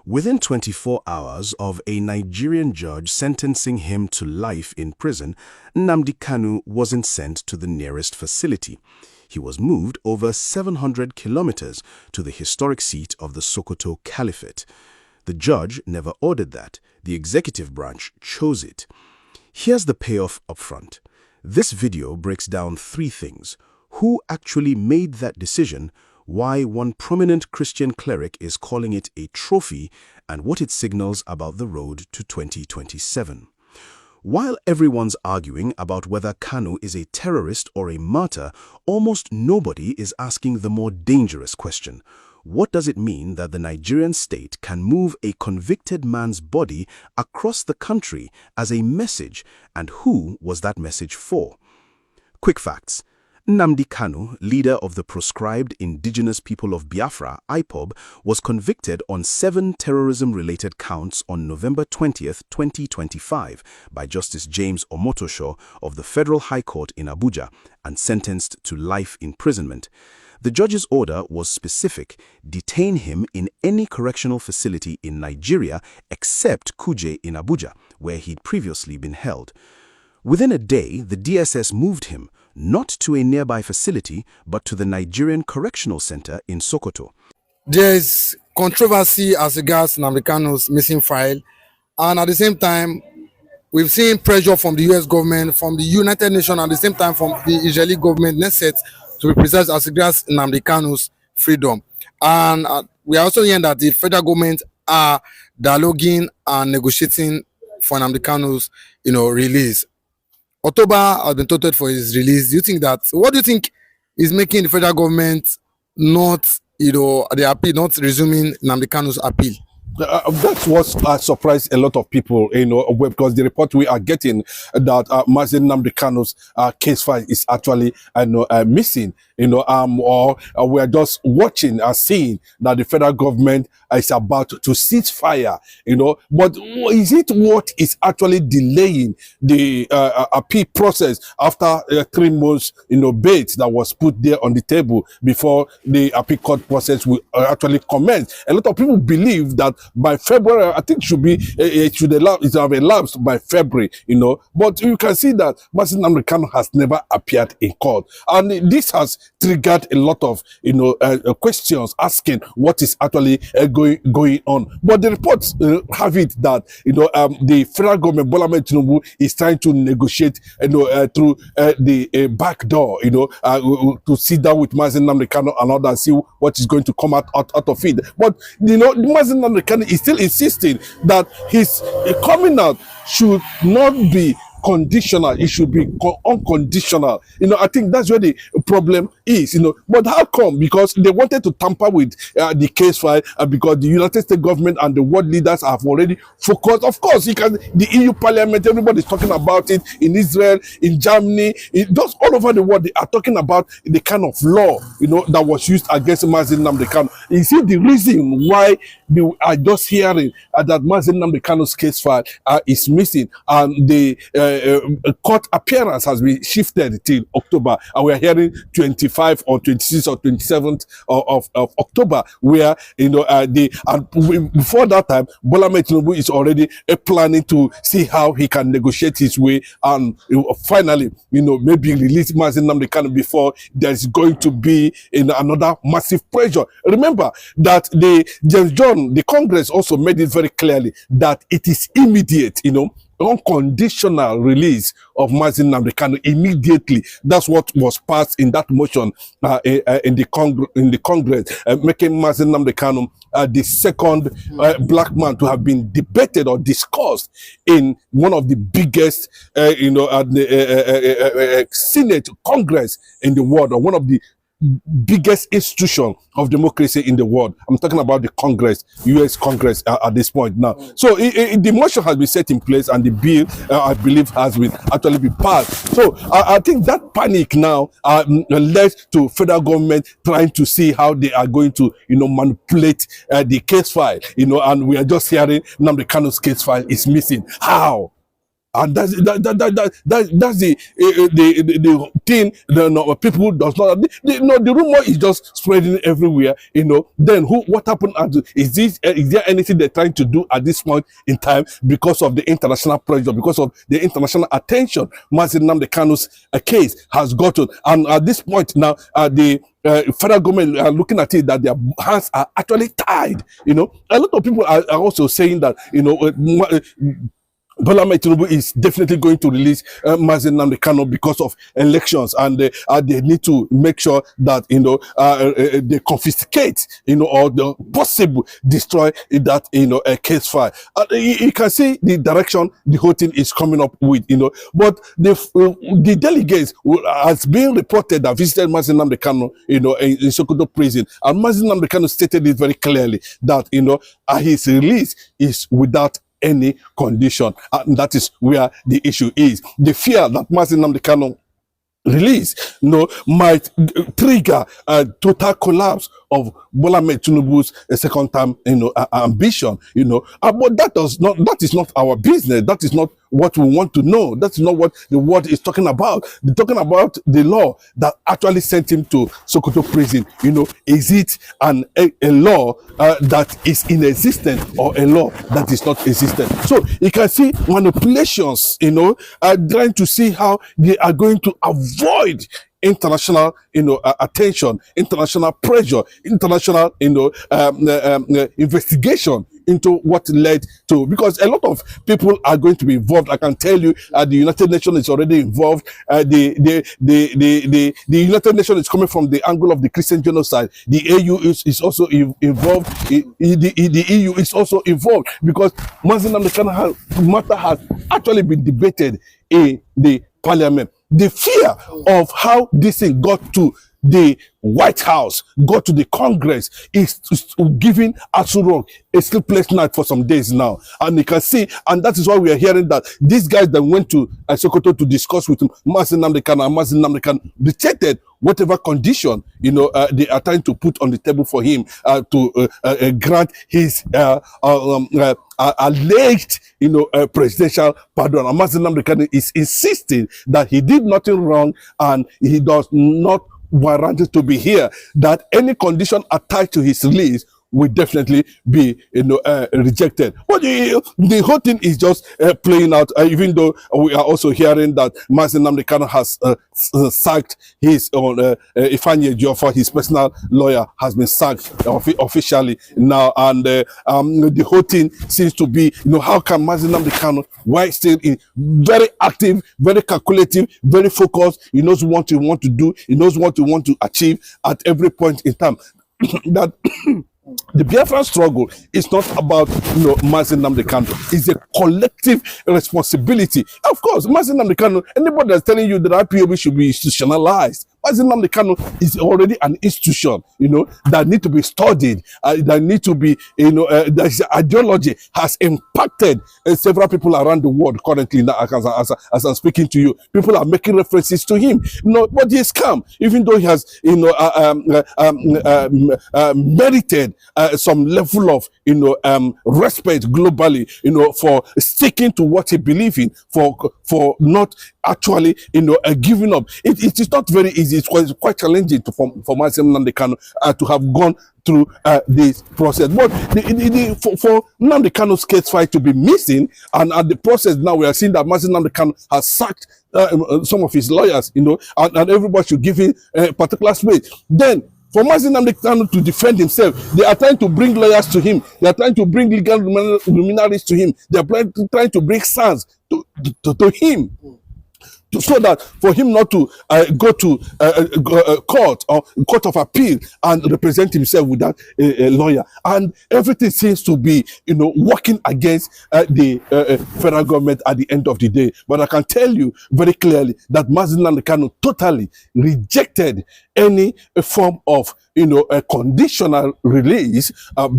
Within 24 hours of a Nigerian judge sentencing him to life in prison, Nnamdi Kanu wasn't sent to the nearest facility. He was moved over 700 kilometers to the historic seat of the Sokoto Caliphate. The judge never ordered that. The executive branch chose it. Here's the payoff up front. This video breaks down three things: who actually made that decision, why one prominent Christian cleric is calling it a trophy, and what it signals about the road to 2027. While everyone's arguing about whether Kanu is a terrorist or a martyr, almost nobody is asking the more dangerous question. What does it mean that the Nigerian state can move a convicted man's body across the country as a message, and who was that message for? Quick facts. Nnamdi Kanu, leader of the proscribed indigenous people of Biafra, IPOB, was convicted on 7 terrorism-related counts on November 20, 2025, by Justice James Omotosho of the Federal High Court in Abuja and sentenced to life imprisonment. The judge's order was specific: detain him in any correctional facility in Nigeria except Kuje in Abuja, where he'd previously been held. Within a day, the DSS moved him, not to a nearby facility, but to the Nigerian Correctional Center in Sokoto. There is controversy as regards Nnamdi Kanu's missing file, and at the same time, we've seen pressure from the US government, from the United Nations, and at the same time from the Israeli government, Knesset, to be precise, as regards Nnamdi Kanu's freedom. And we are also hearing that the federal government are dialoguing and negotiating for Nnamdi Kanu's, release. October has been touted for his release. What do you think is making the federal government not, the appeal, not resuming Nnamdi Kanu's appeal? That's what surprised a lot of people, because the report we are getting that Mazen Nnamdi Kanu's case file is actually missing, or we're just watching and seeing that the federal government is about to cease fire, but is it what is actually delaying the appeal process after 3 months, bait that was put there on the table before the appeal court process will actually commence? A lot of people believe that by February, I think it should have elapsed by February, but you can see that Mazen Nnamdi Kanu has never appeared in court, and this has triggered a lot of questions asking what is actually going on. But the reports have it that the federal government, Bola Ahmed Tinubu, is trying to negotiate through the back door, to sit down with Mazen Nnamdi Kanu and all that, see what is going to come out of it. But Mazen Nnamdi Kanu is still insisting that his coming out should not be conditional, it should be unconditional. I think that's where the problem is, But how come? Because they wanted to tamper with the case file, because the United States government and the world leaders have already focused. Of course, the EU Parliament, everybody's talking about it, in Israel, in Germany, just all over the world, they are talking about the kind of law, that was used against Mazen Nnamdi Kanu. You see the reason why we are just hearing that Mazen Nnamdi Kanu's case file is missing, and the court appearance has been shifted till October, and we are hearing 25 or 26 or 27th of October, where before that time, Bola Ahmed Tinubu is already planning to see how he can negotiate his way and finally, maybe release Mazen Nnamdi Kanu before there's going to be another massive pressure. Remember that the Congress also made it very clearly that it is immediate, unconditional release of Mazen Nnamdi Kanu immediately. That's what was passed in that motion in the Congress, making Mazen Nnamdi Kanu the second black man to have been debated or discussed in one of the biggest, Senate Congress in the world, or one of the biggest institution of democracy in the world. I'm talking about the Congress, US Congress at this point now. So the motion has been set in place, and the bill, I believe, has been actually been passed. So I think that panic now led to federal government trying to see how they are going to, manipulate the case file, and we are just hearing Nnamdi Kanu's case file is missing. How? And that's the thing. People does not. The rumor is just spreading everywhere. Then what happened? Is there anything they're trying to do at this point in time because of the international pressure, because of the international attention Nnamdi Kanu's case has gotten? And at this point now, the federal government are looking at it that their hands are actually tied. A lot of people are also saying that Bola Ahmed Tinubu is definitely going to release Nnamdi Kanu because of elections, and they need to make sure that they confiscate or the possible destroy that case file. You can see the direction the whole thing is coming up with. But the delegates has been reported that visited Nnamdi Kanu in Sokoto prison, and Nnamdi Kanu stated it very clearly that his release is without any condition, and that is where the issue is. The fear that Nnamdi Kanu release might trigger a total collapse of Bola Ahmed Tinubu's second term ambition. But that is not our business. That is not what we want to know. That's not what the world is talking about. They're talking about the law that actually sent him to Sokoto prison. Is it a law that is in existence, or a law that is not existent? So you can see manipulations, trying to see how they are going to avoid international attention, international pressure, international investigation into what led to, because a lot of people are going to be involved. I can tell you the United Nations is already involved. The United Nations is coming from the angle of the Christian genocide. The AU is also involved. The EU is also involved, because Nnamdi Kanu matter has actually been debated in the parliament. The fear of how this thing got to the White House, got to the Congress, is giving Asu Rock a sleepless night for some days now. And you can see, and that is why we are hearing that these guys that went to Sokoto to discuss with Nnamdi Kanu, and Nnamdi Kanu rejected whatever condition they are trying to put on the table for him to grant his alleged presidential pardon. And Nnamdi Kanu is insisting that he did nothing wrong and he does not warranted to be here, that any condition attached to his release will definitely be rejected. But the whole thing is just playing out, even though we are also hearing that Nnamdi Kanu has sacked his own Ifeanyi Ejiofor, his personal lawyer, has been sacked officially now, and the whole thing seems to be, how can Nnamdi Kanu, while still in very active, very calculative, very focused, he knows what he wants to do, he knows what he wants to achieve at every point in time, that the Biafra struggle is not about Nnamdi Kanu. It's a collective responsibility. Of course, Nnamdi Kanu, anybody that's telling you that IPOB should be institutionalized, Nnamdi Kanu is already an institution, that need to be studied, that need to be, the ideology has impacted several people around the world currently. Now, as I'm speaking to you, people are making references to him. But he's come, even though he has, merited some level of, respect globally, for sticking to what he believes in, for not actually, giving up. It is not very easy. It's quite challenging for Nnamdi Kanu to have gone through this process. But for Nnamdi Kanu's case file to be missing, and at the process now we are seeing that Nnamdi Kanu has sacked some of his lawyers, and everybody should give him a particular space. Then for Nnamdi Kanu to defend himself, they are trying to bring lawyers to him. They are trying to bring legal luminaries to him. They are trying to bring sons to him, so that for him not to go to court or court of appeal and represent himself without a lawyer. And everything seems to be, working against the federal government at the end of the day. But I can tell you very clearly that Nnamdi Kanu totally rejected any form of a conditional release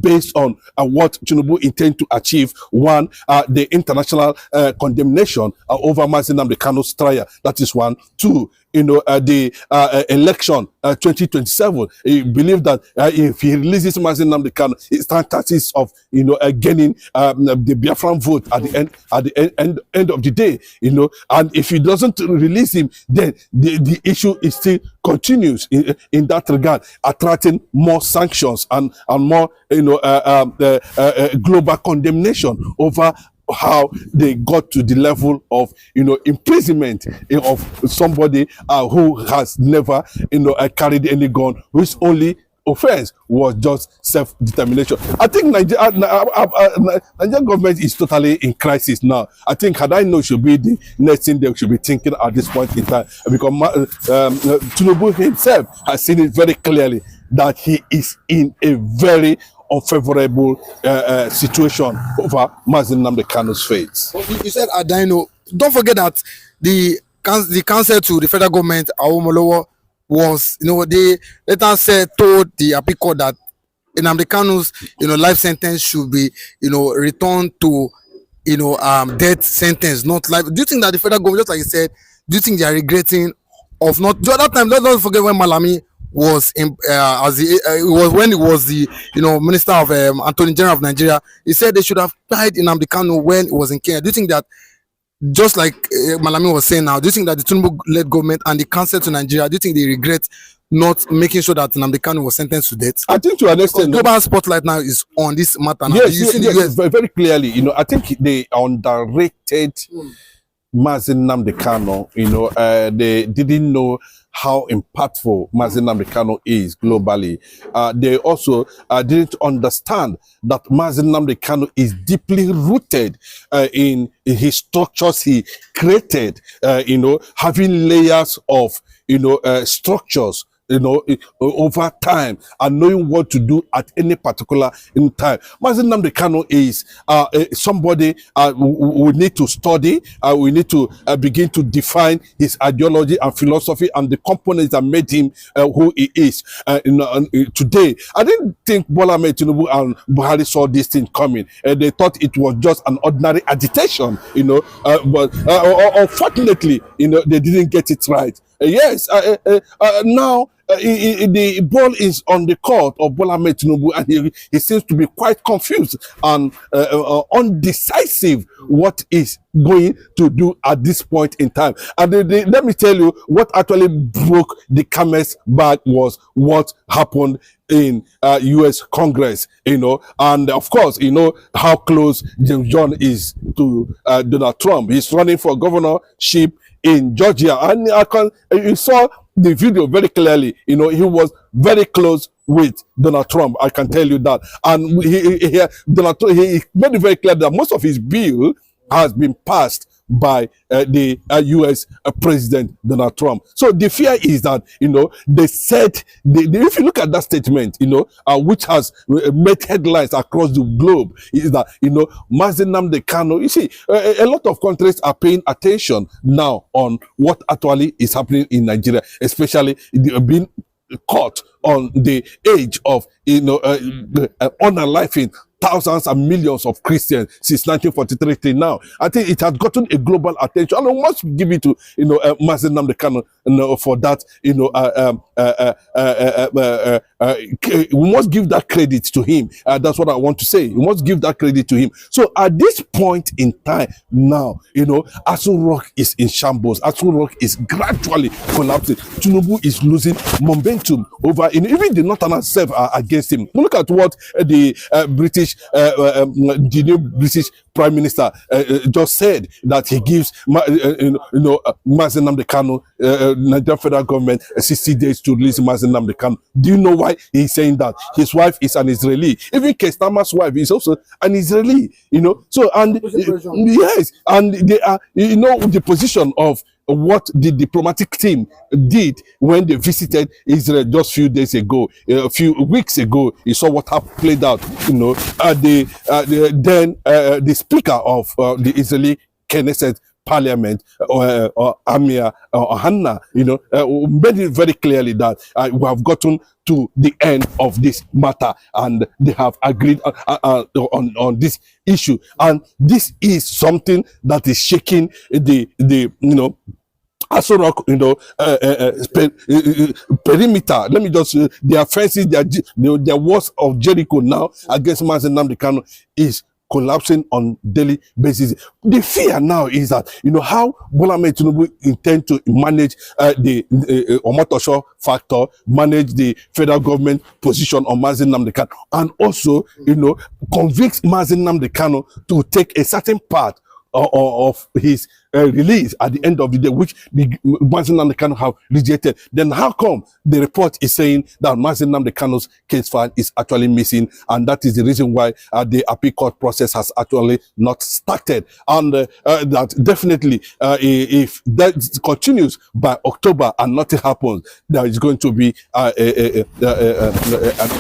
based on what Tinubu intend to achieve. One, the international condemnation over Nnamdi Kanu's trial. That is one. Two, the election 2027. He believed that if he releases Mazi Nnamdi Kanu, it stands chances of gaining the Biafran vote at the end of the day. And if he doesn't release him, then the issue is still continues in that regard, attracting more sanctions and more global condemnation over how they got to the level of imprisonment of somebody who has never carried any gun, whose only offense was just self-determination. I think Nigerian government is totally in crisis now. I think had I know should be the next thing they should be thinking at this point in time, because Tinubu himself has seen it very clearly that he is in a very unfavorable situation over Mazi Nnamdi Kanu's fate. You said Adaino. Don't forget that the counsel to the federal government, Awomolowo, was, they later said, told the appeal court that Nnamdi Kanu's, life sentence should be, returned to, death sentence, not life. Do you think that the federal government, just like you said, do you think they are regretting of not? The other time, let's not forget when Malami was in when he was the Minister of Attorney General of Nigeria. He said they should have tried Nnamdi Kanu when he was in Kenya. Do you think that, just like Malami was saying now, do you think that the Tinubu-led government and the council to Nigeria, do you think they regret not making sure that Nnamdi Kanu was sentenced to death? I think to an extent, global spotlight now is on this matter. Now. Yes, very clearly. I think they underrated Mazi Nnamdi Kanu. They didn't know how impactful Mazi Nnamdi Kanu is globally. They also didn't understand that Mazi Nnamdi Kanu is deeply rooted in his structures he created, having layers of, structures, over time, and knowing what to do at any particular time. Mazi Nnamdi Kanu is somebody we need to study. We need to begin to define his ideology and philosophy and the components that made him who he is today. I didn't think Bola Ahmed Tinubu and Buhari saw this thing coming. They thought it was just an ordinary agitation, but unfortunately, they didn't get it right. Yes, now the ball is on the court of Bola Ahmed Tinubu, and he seems to be quite confused and undecisive what is going to do at this point in time. And let me tell you, what actually broke the camel's back was what happened in U.S. Congress, and of course, how close James John is to Donald Trump. He's running for governorship in Georgia, and you saw the video very clearly. He was very close with Donald Trump. I can tell you that, and Donald Trump, he made it very clear that most of his bill has been passed by the U.S. President Donald Trump. So the fear is that, they said, if you look at that statement, which has made headlines across the globe, is that, Mazi Nnamdi Kanu, you see, a lot of countries are paying attention now on what actually is happening in Nigeria, especially being caught on the age of, unaliving thousands and millions of Christians since 1943 till now. I think it has gotten a global attention, and we must give it to Mazi Nnamdi Kanu for that. We must give that credit to him. That's what I want to say. We must give that credit to him. So at this point in time now, Aso Rock is in shambles. Aso Rock is gradually collapsing. Tinubu is losing momentum over, even the Northerners self are against him. Look at what the new British Prime Minister just said, that he gives Mazi Nnamdi Kanu, Nigerian federal government, 60 days to release Mazi Nnamdi Kanu. Do you know why he's saying that? His wife is an Israeli. Even Kestama's wife is also an Israeli. So, and yes, and they are, the position of what the diplomatic team did when they visited Israel just a few days ago, a few weeks ago. You saw what played out. The speaker of the Israeli Knesset Parliament, Amir Hanna, made it very clearly that we have gotten to the end of this matter, and they have agreed on this issue. And this is something that is shaking the Aso Rock, perimeter. Let me just their fences, their walls of Jericho now against Mazen Nnamdi Kanu is collapsing on daily basis. The fear now is that how Bola Ahmed Tinubu intend to manage the Omotosho factor, manage the federal government position on Mazen Nnamdi Kanu, and also convince Mazen Nnamdi Kanu to take a certain part of his release at the end of the day, which the Mazen Nnamdi Kanu have rejected. Then how come the report is saying that Mazen Nnamdi Kanu's case file is actually missing, and that is the reason why the appeal court process has actually not started? And that definitely, if that continues by October and nothing happens, there is going to be an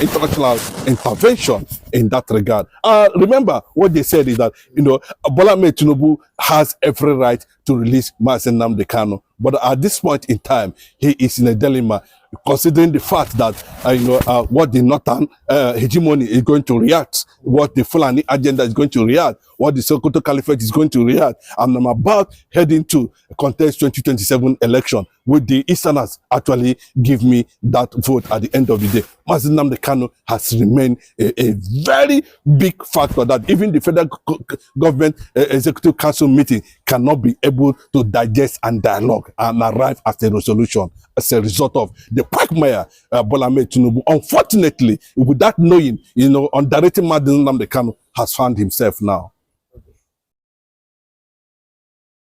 international intervention in that regard. Remember what they said is that Bola Ahmed Tinubu has every right to release Mazen Nnamdi Kanu, but at this point in time, he is in a dilemma, considering the fact that what the northern hegemony is going to react, what the Fulani agenda is going to react, what the Sokoto Caliphate is going to react, and I'm about heading to contest 2027 election. Would the Easterners actually give me that vote at the end of the day? Mazen Nnamdi Kanu has remained a very big factor that even the federal government executive council meeting cannot be able to digest and dialogue and arrive at a resolution as a result of the quagmire Bola Ahmed Tinubu, unfortunately, without knowing, underrated Mazen Nnamdi Kanu has found himself now.